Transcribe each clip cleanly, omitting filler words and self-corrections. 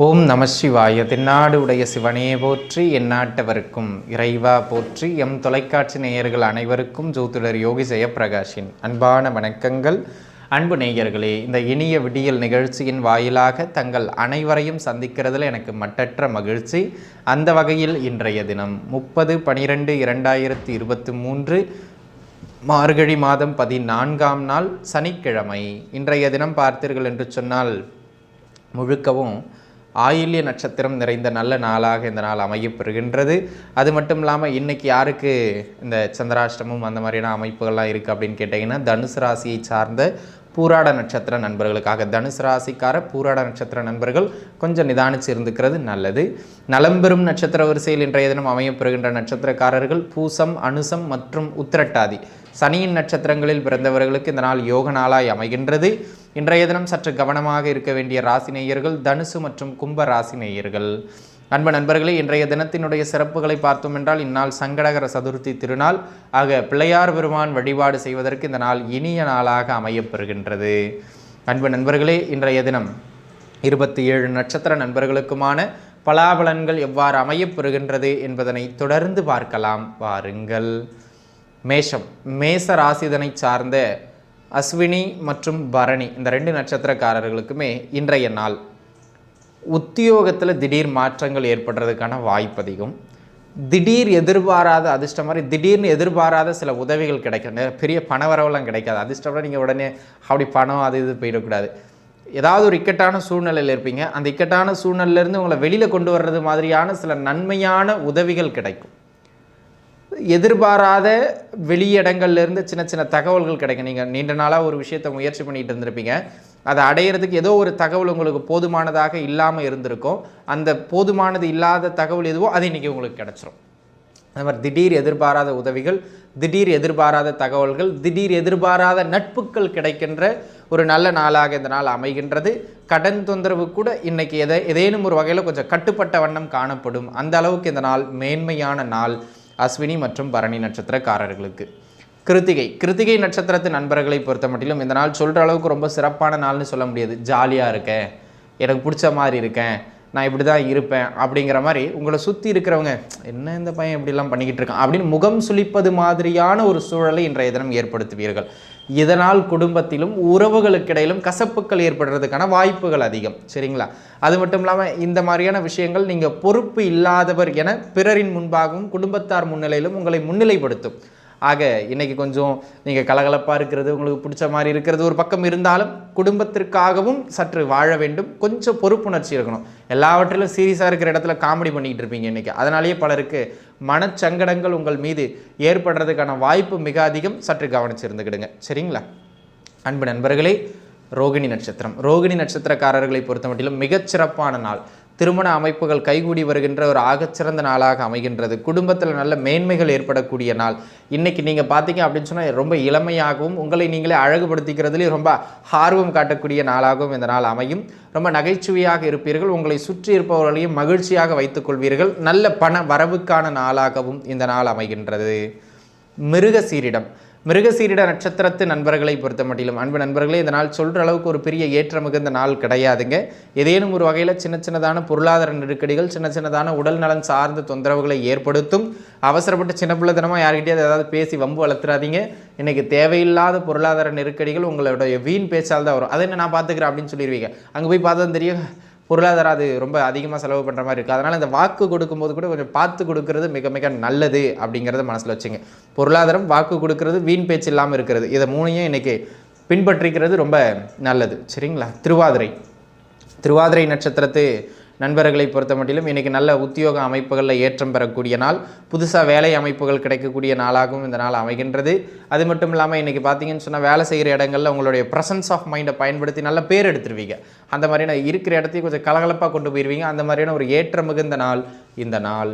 ஓம் நம சிவாய. தென்னாடு உடைய சிவனே போற்றி, எந்நாட்டவருக்கும் இறைவா போற்றி. எம் தொலைக்காட்சி நேயர்கள் அனைவருக்கும் ஜோதிடர் யோகி ஜெயப்பிரகாஷின் அன்பான வணக்கங்கள். அன்பு நேயர்களே, இந்த இனிய விடியல் நிகழ்ச்சியின் வாயிலாக தங்கள் அனைவரையும் சந்திக்கிறதுல எனக்கு மட்டற்ற மகிழ்ச்சி. அந்த வகையில் இன்றைய தினம் 30/12/2023 மார்கழி மாதம் 14ஆம் நாள் சனிக்கிழமை. இன்றைய தினம் பார்த்தீர்கள் என்று சொன்னால் முழுக்கவும் ஆயில்ய நட்சத்திரம் நிறைந்த நல்ல நாளாக இந்த நாள் அமையப்பெறுகின்றது. அது மட்டும் இல்லாமல் இன்றைக்கி யாருக்கு இந்த சந்திராஷ்டமம் அந்த மாதிரியான அமைப்புகள்லாம் இருக்குது அப்படின்னு கேட்டிங்கன்னா, தனுசு ராசியை சார்ந்த பூராட நட்சத்திர நண்பர்களுக்காக. தனுசு ராசிக்கார பூராட நட்சத்திர நண்பர்கள் கொஞ்சம் நிதானிச்சு இருந்துக்கிறது நல்லது. நலம்பெறும் நட்சத்திர வரிசையில் இன்றைய தினம் அமையப்பெறுகின்ற நட்சத்திரக்காரர்கள் பூசம், அனுசம் மற்றும் உத்திரட்டாதி சனியின் நட்சத்திரங்களில் பிறந்தவர்களுக்கு இந்த நாள் யோக நாளாய் அமைகின்றது. இன்றைய தினம் சற்று கவனமாக இருக்க வேண்டிய ராசி நேயர்கள் தனுசு மற்றும் கும்ப ராசி நேயர்கள். அன்பு நண்பர்களே, இன்றைய தினத்தினுடைய சிறப்புகளை பார்த்தோம் என்றால், இந்நாள் சங்கடகர சதுர்த்தி திருநாள் ஆக பிள்ளையார் பெருமான் வழிபாடு செய்வதற்கு இந்த நாள் இனிய நாளாக அமையப்பெறுகின்றது. அன்பு நண்பர்களே, இன்றைய தினம் 27 நட்சத்திர நண்பர்களுக்குமான பலாபலன்கள் எவ்வாறு அமையப்பெறுகின்றது என்பதனை தொடர்ந்து பார்க்கலாம் வாருங்கள். மேஷம், மேச ராசிதனை சார்ந்த அஸ்வினி மற்றும் பரணி இந்த 2 நட்சத்திரக்காரர்களுக்குமே இன்றைய நாள் உத்தியோகத்தில் திடீர் மாற்றங்கள் ஏற்படுறதுக்கான வாய்ப்பு அதிகம். திடீர் எதிர்பாராத அதிர்ஷ்டம் மாதிரி திடீர்னு எதிர்பாராத சில உதவிகள் கிடைக்கும். பெரிய பணவரவெல்லாம் கிடைக்காது. அதிர்ஷ்டம்லாம் நீங்கள் உடனே அப்படி பணம் அது இது போயிடக்கூடாது. ஏதாவது ஒரு இக்கட்டான சூழ்நிலையில் இருப்பீங்க. அந்த இக்கட்டான சூழ்நிலையிலேருந்து உங்களை வெளியில் கொண்டு வர்றது மாதிரியான சில நன்மையான உதவிகள் கிடைக்கும். எதிர்பாராத வெளியிடங்கள்லேருந்து சின்ன சின்ன தகவல்கள் கிடைக்கும். நீங்கள் நீண்ட நாளாக ஒரு விஷயத்தை முயற்சி பண்ணிகிட்டு இருந்திருப்பீங்க. அதை அடையிறதுக்கு ஏதோ ஒரு தகவல் உங்களுக்கு போதுமானதாக இல்லாமல் இருந்திருக்கும். அந்த போதுமானது இல்லாத தகவல் எதுவோ அது இன்றைக்கி உங்களுக்கு கிடச்சிரும். அந்த மாதிரி திடீர் எதிர்பாராத உதவிகள், திடீர் எதிர்பாராத தகவல்கள், திடீர் எதிர்பாராத நட்புகள் கிடைக்கின்ற ஒரு நல்ல நாளாக இந்த நாள் அமைகின்றது. கடன் தொந்தரவு கூட இன்றைக்கி ஏதேனும் ஒரு வகையில் கொஞ்சம் கட்டுப்பட்ட வண்ணம் காணப்படும். அந்த அளவுக்கு இந்த நாள் மேன்மையான நாள் அஸ்வினி மற்றும் பரணி நட்சத்திரக்காரர்களுக்கு. கிருத்திகை நட்சத்திரத்து நண்பர்களை பொறுத்த மட்டிலும் இந்த நாள் சொல்கிற அளவுக்கு ரொம்ப சிறப்பான நாள்னு சொல்ல முடியாது. ஜாலியாக இருக்கேன், எனக்கு பிடிச்ச மாதிரி இருக்கேன், நான் இப்படி தான் இருப்பேன் அப்படிங்கிற மாதிரி உங்களை சுற்றி இருக்கிறவங்க என்ன இந்த பையன் இப்படிலாம் பண்ணிக்கிட்டு இருக்கான் அப்படின்னு முகம் சுளிப்பது மாதிரியான ஒரு சூழலை இன்றைய தினம் ஏற்படுத்துவீர்கள். இதனால் குடும்பத்திலும் உறவுகளுக்கிடையிலும் கசப்புக்கள் ஏற்படுறதுக்கான வாய்ப்புகள் அதிகம். சரிங்களா? அது மட்டும் இல்லாமல் இந்த மாதிரியான விஷயங்கள் நீங்கள் பொறுப்பு இல்லாதவர் என பிறரின் முன்பாகவும் குடும்பத்தார் முன்னிலையிலும் உங்களை முன்னிலைப்படுத்தும். ஆக இன்றைக்கி கொஞ்சம் நீங்கள் கலகலப்பாக இருக்கிறது, உங்களுக்கு பிடிச்ச மாதிரி இருக்கிறது ஒரு பக்கம் இருந்தாலும் குடும்பத்திற்காகவும் சற்று வாழ வேண்டும். கொஞ்சம் பொறுப்புணர்ச்சி இருக்கணும். எல்லாவற்றிலும் சீரியஸாக இருக்கிற இடத்துல காமெடி பண்ணிக்கிட்டு இருப்பீங்க இன்றைக்கி. அதனாலேயே பலருக்கு மனச்சங்கடங்கள் உங்கள் மீது ஏற்படுறதுக்கான வாய்ப்பு மிக அதிகம். சற்று கவனிச்சிருந்துக்கிடுங்க. சரிங்களா? அன்பு நண்பர்களே, ரோகிணி நட்சத்திரக்காரர்களை பொறுத்த மட்டிலும் மிகச்சிறப்பான நாள். திருமண அமைப்புகள் கைகூடி வருகின்ற ஒரு ஆகச்சிறந்த நாளாக அமைகின்றது. குடும்பத்தில் நல்ல மேன்மைகள் ஏற்படக்கூடிய நாள். இன்றைக்கி நீங்கள் பார்த்தீங்க அப்படின்னு சொன்னால் ரொம்ப இளமையாகவும் உங்களை நீங்களே அழகுபடுத்திக்கிறதுலேயும் ரொம்ப ஆர்வம் காட்டக்கூடிய நாளாகவும் இந்த நாள் அமையும். ரொம்ப நகைச்சுவையாக இருப்பீர்கள். உங்களை சுற்றி இருப்பவர்களையும் மகிழ்ச்சியாக வைத்துக்கொள்வீர்கள். நல்ல பண வரவுக்கான நாளாகவும் இந்த நாள் அமைகின்றது. மிருகசீரிட நட்சத்திரத்து நண்பர்களை பொறுத்த மட்டிலும் அன்பு நண்பர்களே, இந்த நாள் சொல்கிற அளவுக்கு ஒரு பெரிய ஏற்ற மிகுந்த நாள் கிடையாதுங்க. ஏதேனும் ஒரு வகையில் சின்னதான பொருளாதார நெருக்கடிகள், சின்னதான உடல் நலன் சார்ந்த தொந்தரவுகளை ஏற்படுத்தும். அவசரப்பட்டு சின்ன பிள்ளைத்தனமாக யார்கிட்டயாவது ஏதாவது பேசி வம்பு வளர்த்துறாதீங்க. இன்றைக்கி தேவையில்லாத பொருளாதார நெருக்கடிகள் உங்களுடைய வீண் பேச்சால் தான் வரும். அதை என்ன நான் பார்த்துக்கிறேன் அப்படின்னு சொல்லிடுவீங்க. அங்கே போய் பார்த்தா தெரியும் பொருளாதாரம் அது ரொம்ப அதிகமாக செலவு பண்ணுற மாதிரி இருக்குது. அதனால் இந்த வாக்கு கொடுக்கும்போது கூட கொஞ்சம் பார்த்து கொடுக்கறது மிக மிக நல்லது அப்படிங்கிறத மனசில் வச்சுங்க. பொருளாதாரம், வாக்கு கொடுக்கறது, வீண் பேச்சு இல்லாமல் இருக்கிறது, இதை 3ஐயும் இன்றைக்கி பின்பற்றிக்கிறது ரொம்ப நல்லது. சரிங்களா? திருவாதிரை நட்சத்திரத்து நண்பர்களை பொறுத்த மட்டிலும் இன்றைக்கி நல்ல உத்தியோக அமைப்புகளில் ஏற்றம் பெறக்கூடிய நாள். புதுசாக வேலை அமைப்புகள் கிடைக்கக்கூடிய நாளாகவும் இந்த நாள் அமைகின்றது. அது மட்டும் இல்லாமல் இன்றைக்கி பார்த்தீங்கன்னு சொன்னால் வேலை செய்கிற இடங்களில் உங்களுடைய ப்ரெசன்ஸ் ஆஃப் மைண்டை பயன்படுத்தி நல்ல பேர் எடுத்துருவீங்க. அந்த மாதிரியான இருக்கிற இடத்தையும் கொஞ்சம் கலகலப்பாக கொண்டு போயிடுவீங்க. அந்த மாதிரியான ஒரு ஏற்ற மிகுந்த நாள் இந்த நாள்.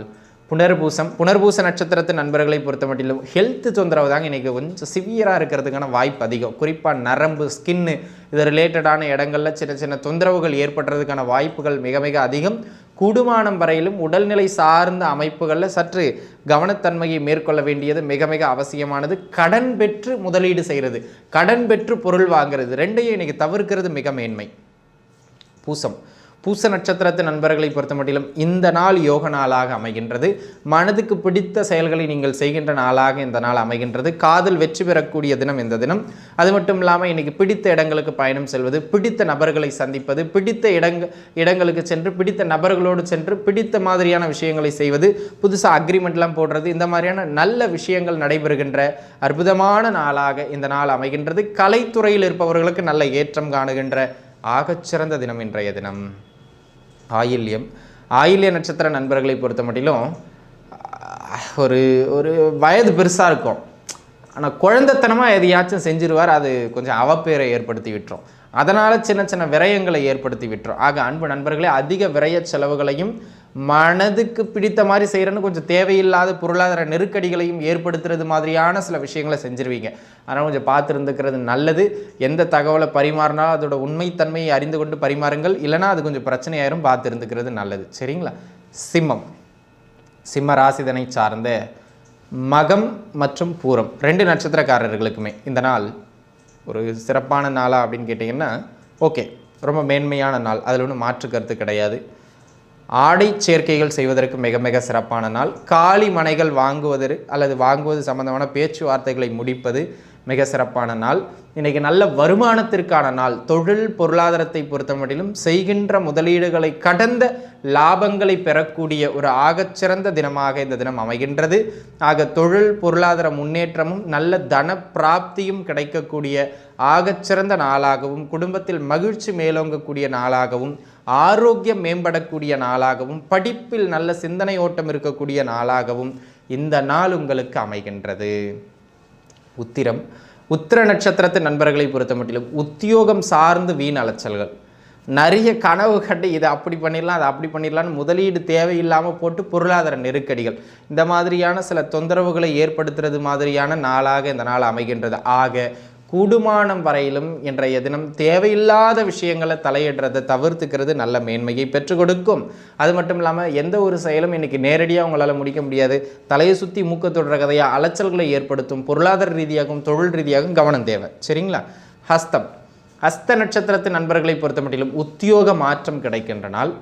புனர்பூச நட்சத்திரத்து நண்பர்களை பொறுத்த மட்டிலும் ஹெல்த் தொந்தரவு தாங்க இன்றைக்கி கொஞ்சம் சிவியராக இருக்கிறதுக்கான வாய்ப்பு அதிகம். குறிப்பாக நரம்பு, ஸ்கின்னு இது ரிலேட்டடான இடங்களில் சின்ன தொந்தரவுகள் ஏற்படுறதுக்கான வாய்ப்புகள் மிக மிக அதிகம். கூடுமானம் வரையிலும் உடல்நிலை சார்ந்த அமைப்புகளில் சற்று கவனத்தன்மையை மேற்கொள்ள வேண்டியது மிக மிக அவசியமானது. கடன் பெற்று முதலீடு செய்கிறது, கடன் பெற்று பொருள் வாங்கிறது, ரெண்டையும் இன்றைக்கி தவிர்க்கிறது மிக மேன்மை. பூசம் பூச நட்சத்திரத்து நண்பர்களை பொறுத்த மட்டிலும் இந்த நாள் யோக நாளாக அமைகின்றது. மனதுக்கு பிடித்த செயல்களை நீங்கள் செய்கின்ற நாளாக இந்த நாள் அமைகின்றது. காதல் வெற்றி பெறக்கூடிய தினம் இந்த தினம். அது மட்டும் இல்லாமல் இன்னைக்கு பிடித்த இடங்களுக்கு பயணம் செல்வது, பிடித்த நபர்களை சந்திப்பது, பிடித்த இடங்களுக்கு சென்று பிடித்த நபர்களோடு சென்று பிடித்த மாதிரியான விஷயங்களை செய்வது, புதுசாக அக்ரிமெண்ட்லாம் போடுறது, இந்த மாதிரியான நல்ல விஷயங்கள் நடைபெறுகின்ற அற்புதமான நாளாக இந்த நாள் அமைகின்றது. கலைத்துறையில் இருப்பவர்களுக்கு நல்ல ஏற்றம் காணுகின்ற ஆகச்சிறந்த தினம் இன்றைய தினம். ஆயில்ய நட்சத்திர நண்பர்களை பொறுத்த மட்டிலும் ஒரு ஒரு வயது பெருசாக இருக்கும், ஆனால் குழந்தைத்தனமாக எதையாச்சும் செஞ்சிருவார். அது கொஞ்சம் அவப்பேரை ஏற்படுத்தி விட்டுரும். அதனால் சின்ன சின்ன விரயங்களை ஏற்படுத்தி விட்டுரும். ஆக அன்பு நண்பர்களே, அதிக விரய செலவுகளையும் மனதுக்கு பிடித்த மாதிரி செய்கிறேன்னு கொஞ்சம் தேவையில்லாத பொருளாதார நெருக்கடிகளையும் ஏற்படுத்துறது மாதிரியான சில விஷயங்களை செஞ்சிருவீங்க. அதனால் கொஞ்சம் பார்த்துருந்துக்கிறது நல்லது. எந்த தகவலை பரிமாறினாலும் அதோட உண்மைத்தன்மையை அறிந்து கொண்டு பரிமாறுங்கள். இல்லைனா அது கொஞ்சம் பிரச்சனையாயிரும், பார்த்துருந்துக்கிறது நல்லது. சரிங்களா? சிம்ம ராசிதனை சார்ந்த மகம் மற்றும் பூரம் 2 நட்சத்திரக்காரர்களுக்குமே இந்த நாள் ஒரு சிறப்பான நாளா அப்படின்னு கேட்டிங்கன்னா ஓகே, ரொம்ப மேன்மையான நாள், அதில் ஒன்றும் மாற்று கருத்து கிடையாது. ஆடை சேர்க்கைகள் செய்வதற்கு மிக மிக சிறப்பான நாள். காலி மனைகள் வாங்குவது சம்பந்தமான பேச்சுவார்த்தைகளை முடிப்பது மிக சிறப்பான நாள். இன்றைக்கி நல்ல வருமானத்திற்கான நாள். தொழில் பொருளாதாரத்தை பொறுத்த மட்டிலும் செய்கின்ற முதலீடுகளை கடந்த லாபங்களை பெறக்கூடிய ஒரு ஆகச்சிறந்த தினமாக இந்த தினம் அமைகின்றது. ஆக தொழில் பொருளாதார முன்னேற்றமும் நல்ல தன பிராப்தியும் கிடைக்கக்கூடிய ஆகச்சிறந்த நாளாகவும், குடும்பத்தில் மகிழ்ச்சி மேலோங்கக்கூடிய நாளாகவும், ஆரோக்கியம் மேம்படக்கூடிய நாளாகவும், படிப்பில் நல்ல சிந்தனை ஓட்டம் இருக்கக்கூடிய நாளாகவும் இந்த நாள் உங்களுக்கு அமைகின்றது. உத்திர நட்சத்திரத்து நண்பர்களை பொறுத்த மட்டிலும் உத்தியோகம் சார்ந்து வீண் அலைச்சல்கள், நிறைய கனவு கண்டு இதை அப்படி பண்ணிடலாம் அதை அப்படி பண்ணிடலான்னு முதலீடு தேவையில்லாமல் போட்டு பொருளாதார நெருக்கடிகள், இந்த மாதிரியான சில தொந்தரவுகளை ஏற்படுத்துறது மாதிரியான நாளாக இந்த நாள் அமைகின்றது. ஆக கூடுமானம் வரையிலும் இன்றைய தினம் தேவையில்லாத விஷயங்களை தலையிடுறதை தவிர்த்துக்கிறது நல்ல மேன்மையை பெற்றுக் கொடுக்கும். அது மட்டும் இல்லாமல் எந்த ஒரு செயலும் இன்றைக்கி நேரடியாக உங்களால் முடிக்க முடியாது. தலையை சுற்றி மூக்க தொடுற கதையாக அலைச்சல்களை ஏற்படுத்தும். பொருளாதார ரீதியாகவும் தொழில் ரீதியாகவும் கவனம் தேவை. சரிங்களா? ஹஸ்த நட்சத்திரத்து நண்பர்களை பொறுத்த மட்டிலும் உத்தியோக மாற்றம் கிடைக்கின்ற நாள்.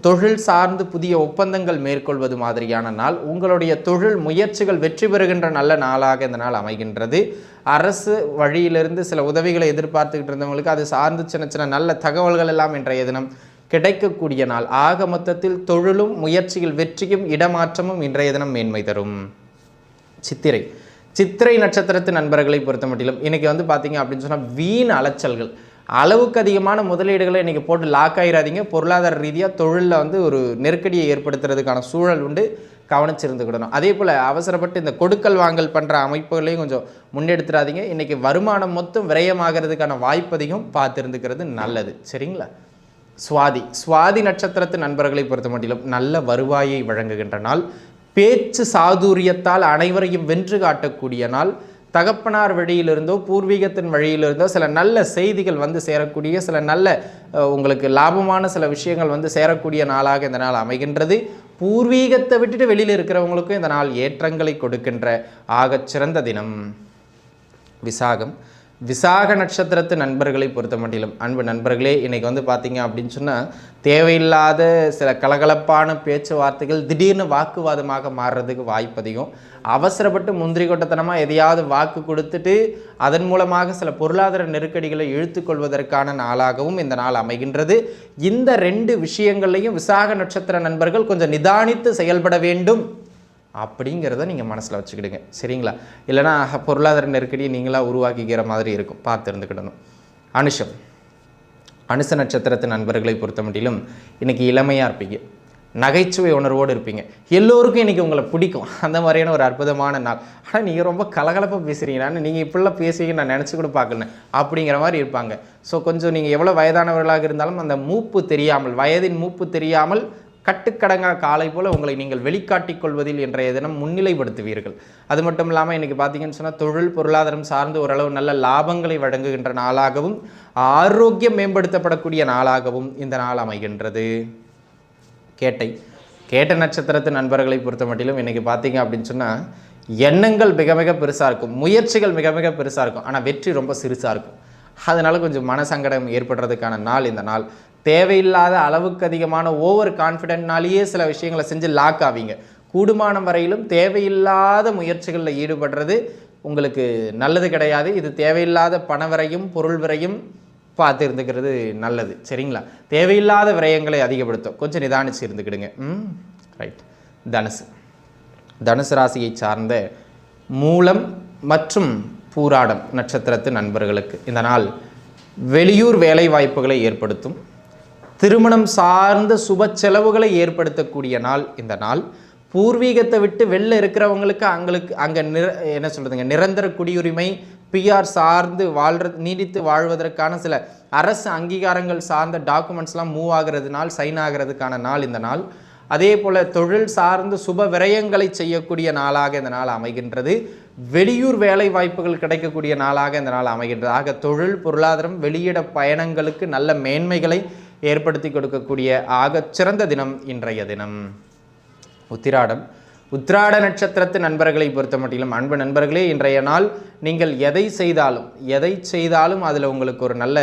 தொழில் சார்ந்து புதிய ஒப்பந்தங்கள் மேற்கொள்வது மாதிரியான நாள். உங்களுடைய தொழில் முயற்சிகள் வெற்றி பெறுகின்ற நல்ல நாளாக இந்த நாள் அமைகின்றது. அரசு வழியிலிருந்து சில உதவிகளை எதிர்பார்த்துக்கிட்டு இருந்தவங்களுக்கு அது சார்ந்து சின்ன சின்ன நல்ல தகவல்கள் எல்லாம் இன்றைய தினம் கிடைக்கக்கூடிய நாள். ஆக மொத்தத்தில் தொழிலும் முயற்சியில் வெற்றியும் இடமாற்றமும் இன்றைய தினம் மேன்மை தரும். சித்திரை நட்சத்திரத்து நண்பர்களை பொறுத்த மட்டிலும் இன்னைக்கு பார்த்தீங்க அப்படின்னு சொன்னால் வீண் அலைச்சல்கள், அளவுக்கு அதிகமான முதலீடுகளை இன்றைக்கி போட்டு லாக் ஆகிடாதீங்க. பொருளாதார ரீதியாக தொழிலில் ஒரு நெருக்கடியை ஏற்படுத்துறதுக்கான சூழல் உண்டு, கவனிச்சிருந்துக்கிடணும். அதே போல் அவசரப்பட்டு இந்த கொடுக்கல் வாங்கல் பண்ணுற அமைப்புகளையும் கொஞ்சம் முன்னெடுத்துடாதீங்க. இன்றைக்கி வருமானம் மொத்தம் விரயமாகிறதுக்கான வாய்ப்பதையும் பார்த்துருந்துக்கிறது நல்லது. சரிங்களா? சுவாதி நட்சத்திரத்து நண்பர்களை பொறுத்த மட்டிலும் நல்ல வருவாயை வழங்குகின்ற நாள். பேச்சு சாதுரியத்தால் அனைவரையும் வென்று காட்டக்கூடிய நாள். தகப்பனார் வழியிலிருந்தோ பூர்வீகத்தின் வழியிலிருந்தோ சில நல்ல செய்திகள் சேரக்கூடிய, சில நல்ல உங்களுக்கு லாபமான சில விஷயங்கள் சேரக்கூடிய நாளாக இந்த நாள் அமைகின்றது. பூர்வீகத்தை விட்டுட்டு வெளியில் இருக்கிறவங்களுக்கும் இந்த நாள் ஏற்றங்களை கொடுக்கின்ற ஆகச்சிறந்த தினம். விசாக நட்சத்திரத்து நண்பர்களை பொறுத்த மட்டிலும் அன்பு நண்பர்களே, இன்றைக்கி பார்த்தீங்க அப்படின்னு சொன்னால் தேவையில்லாத சில கலகலப்பான பேச்சுவார்த்தைகள் திடீர்னு வாக்குவாதமாக மாறுறதுக்கு வாய்ப்பதிகம். அவசரப்பட்டு முந்திரி கொட்டத்தனமாக எதையாவது வாக்கு கொடுத்துட்டு அதன் மூலமாக சில பொருளாதார நெருக்கடிகளை இழுத்து கொள்வதற்கான நாளாகவும் இந்த நாள் அமைகின்றது. இந்த 2 விஷயங்கள்லையும் விசாக நட்சத்திர நண்பர்கள் கொஞ்சம் நிதானித்து செயல்பட வேண்டும் அப்படிங்கிறத நீங்கள் மனசில் வச்சுக்கிடுங்க. சரிங்களா? இல்லைனா பொருளாதார நெருக்கடியை நீங்களாக உருவாக்கிக்கிற மாதிரி இருக்கும், பார்த்து இருந்துக்கிடணும். அனுச நட்சத்திரத்து நண்பர்களை பொறுத்த மட்டிலும் இன்றைக்கி இளமையாக இருப்பீங்க, நகைச்சுவை உணர்வோடு இருப்பீங்க, எல்லோருக்கும் இன்றைக்கி உங்களை பிடிக்கும். அந்த மாதிரியான ஒரு அற்புதமான நாள். ஆனால் நீங்கள் ரொம்ப கலகலப்பாக பேசுகிறீங்களான்னு நீங்கள் இப்படிலாம் பேசுவீங்க நான் நினச்சி கூட பார்க்கல அப்படிங்கிற மாதிரி இருப்பாங்க. ஸோ கொஞ்சம் நீங்கள் எவ்வளோ வயதானவர்களாக இருந்தாலும் அந்த மூப்பு தெரியாமல், வயதின் மூப்பு தெரியாமல் கட்டுக்கடங்கா காலை போல் உங்களை நீங்கள் வெளிக்காட்டிக் கொள்வதில் இன்றைய தினம் முன்னிலைப்படுத்துவீர்கள். அது மட்டும் இல்லாமல் இன்றைக்கி பார்த்தீங்கன்னு சொன்னால் தொழில் பொருளாதாரம் சார்ந்து ஓரளவு நல்ல லாபங்களை வழங்குகின்ற நாளாகவும் ஆரோக்கியம் மேம்படுத்தப்படக்கூடிய நாளாகவும் இந்த நாள் அமைகின்றது. கேட்ட நட்சத்திரத்து நண்பர்களை பொறுத்த மட்டிலும் இன்றைக்கி பார்த்தீங்க அப்படின்னு சொன்னால் எண்ணங்கள் மிக மிக பெருசாக இருக்கும், முயற்சிகள் மிக மிக பெருசாக இருக்கும், ஆனால் வெற்றி ரொம்ப சிறுசாக இருக்கும். அதனால் கொஞ்சம் மனசங்கடம் ஏற்படுறதுக்கான நாள் இந்த நாள். தேவையில்லாத அளவுக்கு அதிகமான ஓவர் கான்ஃபிடென்ட்னாலேயே சில விஷயங்களை செஞ்சு லாக் ஆவீங்க. கூடுமான வரையிலும் தேவையில்லாத முயற்சிகளில் ஈடுபடுறது உங்களுக்கு நல்லது கிடையாது. இது தேவையில்லாத பண விரையும் பொருள் விரையும் பார்த்து இருந்துக்கிறது நல்லது. சரிங்களா? தேவையில்லாத விரயங்களை அதிகப்படுத்தும். கொஞ்சம் நிதானிச்சு இருந்துக்கிடுங்க. ரைட். தனுசு ராசியை சார்ந்த மூலம் மற்றும் பூராடம் நட்சத்திரத்து நண்பர்களுக்கு இந்த நாள் வெளியூர் வேலை வாய்ப்புகளை ஏற்படுத்தும். திருமணம் சார்ந்த சுப செலவுகளை ஏற்படுத்தக்கூடிய நாள் இந்த நாள். பூர்வீகத்தை விட்டு வெளில இருக்கிறவங்களுக்கு அங்கே என்ன சொல்கிறதுங்க, நிரந்தர குடியுரிமை பிஆர் சார்ந்து நீடித்து வாழ்வதற்கான சில அரசு அங்கீகாரங்கள் சார்ந்த டாக்குமெண்ட்ஸ்லாம் மூவ் ஆகிறதுனால் சைன் ஆகிறதுக்கான நாள் இந்த நாள். அதே போல் தொழில் சார்ந்து சுப விரயங்களை செய்யக்கூடிய நாளாக இந்த நாள் அமைகின்றது. வெளியூர் வேலை வாய்ப்புகள் கிடைக்கக்கூடிய நாளாக இந்த நாள் அமைகின்றது. ஆக தொழில், பொருளாதாரம், வெளியிட பயணங்களுக்கு நல்ல மேன்மைகளை ஏற்படுத்தி கொடுக்கக்கூடிய ஆக சிறந்த தினம் இன்றைய தினம். உத்திராட நட்சத்திரத்து நண்பர்களை பொறுத்த மட்டிலும் அன்பு நண்பர்களே, இன்றைய நாள் நீங்கள் எதை செய்தாலும் அதில் உங்களுக்கு ஒரு நல்ல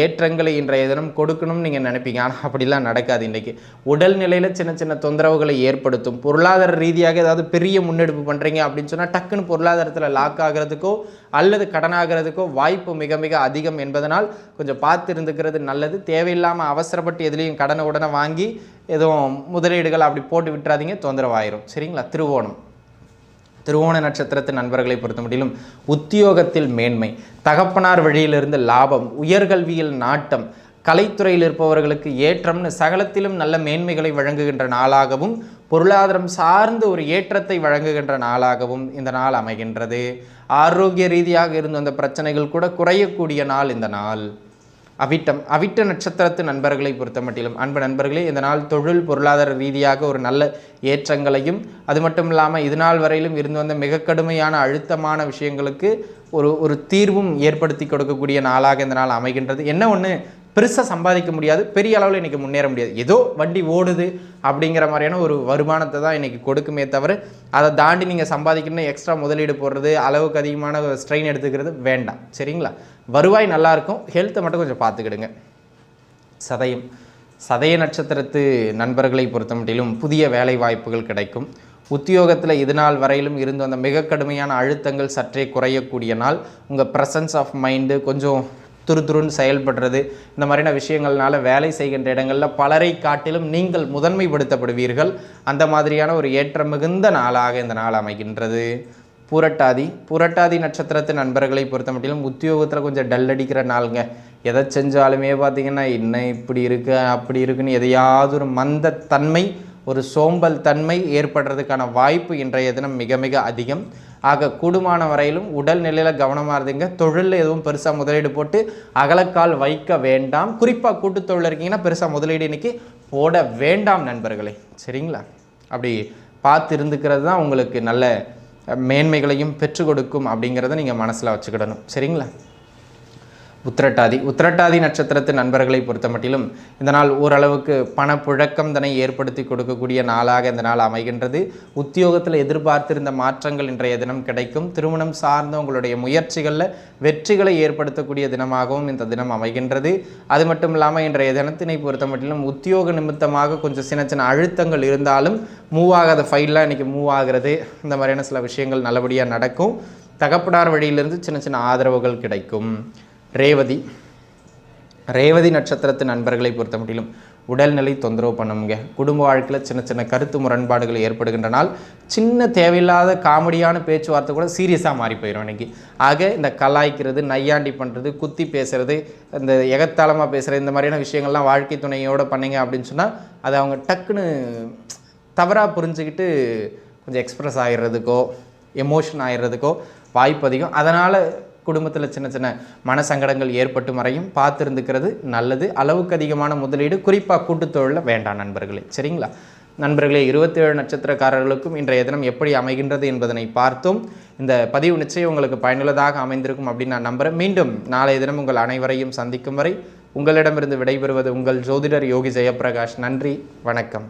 ஏற்றங்களை இன்றைய தினம் கொடுக்கணும்னு நீங்கள் நினைப்பீங்க. ஆனால் அப்படிலாம் நடக்காது. இன்றைக்கி உடல் நிலையில் சின்ன சின்ன தொந்தரவுகளை ஏற்படுத்தும். பொருளாதார ரீதியாக ஏதாவது பெரிய முன்னெடுப்பு பண்ணுறீங்க அப்படின்னு சொன்னால் டக்குன்னு பொருளாதாரத்தில் லாக் ஆகிறதுக்கோ அல்லது கடனாகிறதுக்கோ வாய்ப்பு மிக மிக அதிகம் என்பதனால் கொஞ்சம் பார்த்து இருந்துக்கிறது நல்லது. தேவையில்லாமல் அவசரப்பட்டு எதுலேயும் கடனை உடனே வாங்கி எதுவும் முதலீடுகள் அப்படி போட்டு விட்டுறாதீங்க, தொந்தரவாயிரும். சரிங்களா? திருவோண நட்சத்திரத்து நண்பர்களை பொறுத்த மட்டிலும் உத்தியோகத்தில் மேன்மை, தகப்பனார் வழியிலிருந்து லாபம், உயர்கல்வியில் நாட்டம், கலைத்துறையில் இருப்பவர்களுக்கு ஏற்றம்னு சகலத்திலும் நல்ல மேன்மைகளை வழங்குகின்ற நாளாகவும் பொருளாதாரம் சார்ந்து ஒரு ஏற்றத்தை வழங்குகின்ற நாளாகவும் இந்த நாள் அமைகின்றது. ஆரோக்கிய ரீதியாக இருந்த அந்த பிரச்சனைகள் கூட குறையக்கூடிய நாள் இந்த நாள். அவிட்ட நட்சத்திரத்து நண்பர்களை பொறுத்த மட்டிலும் அன்பு நண்பர்களே, இந்த நாள் தொழில் பொருளாதார ரீதியாக ஒரு நல்ல ஏற்றங்களையும் அது மட்டும் இல்லாமல் இது நாள் வரையிலும் இருந்து வந்த மிக கடுமையான அழுத்தமான விஷயங்களுக்கு ஒரு தீர்வும் ஏற்படுத்தி கொடுக்கக்கூடிய நாளாக இந்த நாள் அமைகின்றது. என்ன ஒன்று, பெருசாக சம்பாதிக்க முடியாது, பெரிய அளவில் இன்றைக்கி முன்னேற முடியாது, ஏதோ வண்டி ஓடுது அப்படிங்கிற மாதிரியான ஒரு வருமானத்தை தான் இன்றைக்கி கொடுக்குமே தவிர அதை தாண்டி நீங்கள் சம்பாதிக்கணும்னு எக்ஸ்ட்ரா முதலீடு போடுறது, அளவுக்கு அதிகமான ஸ்ட்ரெயின் எடுத்துக்கிறது வேண்டாம். சரிங்களா? வருவாய் நல்லாயிருக்கும், ஹெல்த்தை மட்டும் கொஞ்சம் பார்த்துக்கிடுங்க. சதய நட்சத்திரத்து நண்பர்களை பொறுத்த மட்டிலும் புதிய வேலை வாய்ப்புகள் கிடைக்கும். உத்தியோகத்தில் இது நாள் வரையிலும் இருந்து வந்த மிக கடுமையான அழுத்தங்கள் சற்றே குறையக்கூடிய நாள். உங்கள் ப்ரெசன்ஸ் ஆஃப் மைண்டு கொஞ்சம் துருதுருன்னு செயல்படுறது, இந்த மாதிரியான விஷயங்கள்னால வேலை செய்கின்ற இடங்களில் பலரை காட்டிலும் நீங்கள் முதன்மைப்படுத்தப்படுவீர்கள். அந்த மாதிரியான ஒரு ஏற்றம் மிகுந்த நாளாக இந்த நாள் அமைகின்றது. புரட்டாதி நட்சத்திரத்து நண்பர்களை பொறுத்த மட்டிலும் உத்தியோகத்தில் கொஞ்சம் டல் அடிக்கிற நாளுங்க. எதை செஞ்சாலுமே பார்த்திங்கன்னா இன்னும் இப்படி இருக்குது அப்படி இருக்குன்னு எதையாவது ஒரு மந்தத்தன்மை, ஒரு சோம்பல் தன்மை ஏற்படுறதுக்கான வாய்ப்பு இன்றைய தினம் மிக மிக அதிகம். ஆக கூடுமான வரையிலும் உடல் நிலையில் கவனமாக இருந்துங்க. தொழிலில் எதுவும் பெருசாக முதலீடு போட்டு அகலக்கால் வைக்க வேண்டாம். குறிப்பாக கூட்டுத்தொழில் இருக்கீங்கன்னா பெருசாக முதலீடு இன்றைக்கி போட வேண்டாம் நண்பர்களே. சரிங்களா? அப்படி பார்த்து இருந்துக்கிறது தான் உங்களுக்கு நல்ல மேன்மைகளையும் பெற்றுக் கொடுக்கும் அப்படிங்கிறத நீங்கள் மனசில் வச்சுக்கிடணும். சரிங்களா? உத்திரட்டாதி நட்சத்திரத்து நண்பர்களை பொறுத்த மட்டிலும் இந்த நாள் ஓரளவுக்கு பணப்புழக்கம் தன்னை ஏற்படுத்தி கொடுக்கக்கூடிய நாளாக இந்த நாள் அமைகின்றது. உத்தியோகத்தில் எதிர்பார்த்திருந்த மாற்றங்கள் இன்றைய தினம் கிடைக்கும். திருமணம் சார்ந்த உங்களுடைய முயற்சிகளில் வெற்றிகளை ஏற்படுத்தக்கூடிய தினமாகவும் இந்த தினம் அமைகின்றது. அது மட்டும் இல்லாமல் இன்றைய தினத்தினை பொறுத்த மட்டிலும் உத்தியோக நிமித்தமாக கொஞ்சம் சின்ன சின்ன அழுத்தங்கள் இருந்தாலும் மூவ் ஆகாத ஃபைல்லாம் இன்றைக்கி மூவ் ஆகிறது. இந்த மாதிரியான சில விஷயங்கள் நல்லபடியாக நடக்கும். தகப்பனார் வழியிலிருந்து சின்ன சின்ன ஆதரவுகள் கிடைக்கும். ரேவதி நட்சத்திரத்து நண்பர்களை பொறுத்த மட்டிலும் உடல்நிலை தொந்தரவு பண்ணுங்க. குடும்ப வாழ்க்கையில் சின்ன சின்ன கருத்து முரண்பாடுகள் ஏற்படுகின்ற நாள். சின்ன தேவையில்லாத காமெடியான பேச்சுவார்த்தை கூட சீரியஸாக மாறி போயிடும் இன்றைக்கி. ஆக இந்த கலாய்க்கிறது, நையாண்டி பண்ணுறது, குத்தி பேசுகிறது, இந்த எகத்தாளமாக பேசுகிறது, இந்த மாதிரியான விஷயங்கள்லாம் வாழ்க்கை துணையோடு பண்ணிங்க அப்படின்னு சொன்னால் அதை அவங்க டக்குன்னு தவறாக புரிஞ்சுக்கிட்டு கொஞ்சம் எக்ஸ்ப்ரெஸ் ஆகிடுறதுக்கோ எமோஷன் ஆகிடுறதுக்கோ வாய்ப்பு அதிகம். அதனால் குடும்பத்தில் சின்ன சின்ன மனசங்கடங்கள் ஏற்பட்டு மறையும். பார்த்துருந்துக்கிறது நல்லது. அளவுக்கு அதிகமான முதலீடு குறிப்பாக கூட்டுத்தொழிலில் வேண்டாம் நண்பர்களே. சரிங்களா? நண்பர்களே, 27 நட்சத்திரக்காரர்களுக்கும் இன்றைய தினம் எப்படி அமைகின்றது என்பதனை பார்த்தோம். இந்த பதிவு நிச்சயம் உங்களுக்கு பயனுள்ளதாக அமைந்திருக்கும் அப்படின்னு நான் நம்புகிறேன். மீண்டும் நாளைய தினம் உங்கள் அனைவரையும் சந்திக்கும் வரை உங்களிடமிருந்து விடைபெறுவது உங்கள் ஜோதிடர் யோகி ஜெயப்பிரகாஷ். நன்றி, வணக்கம்.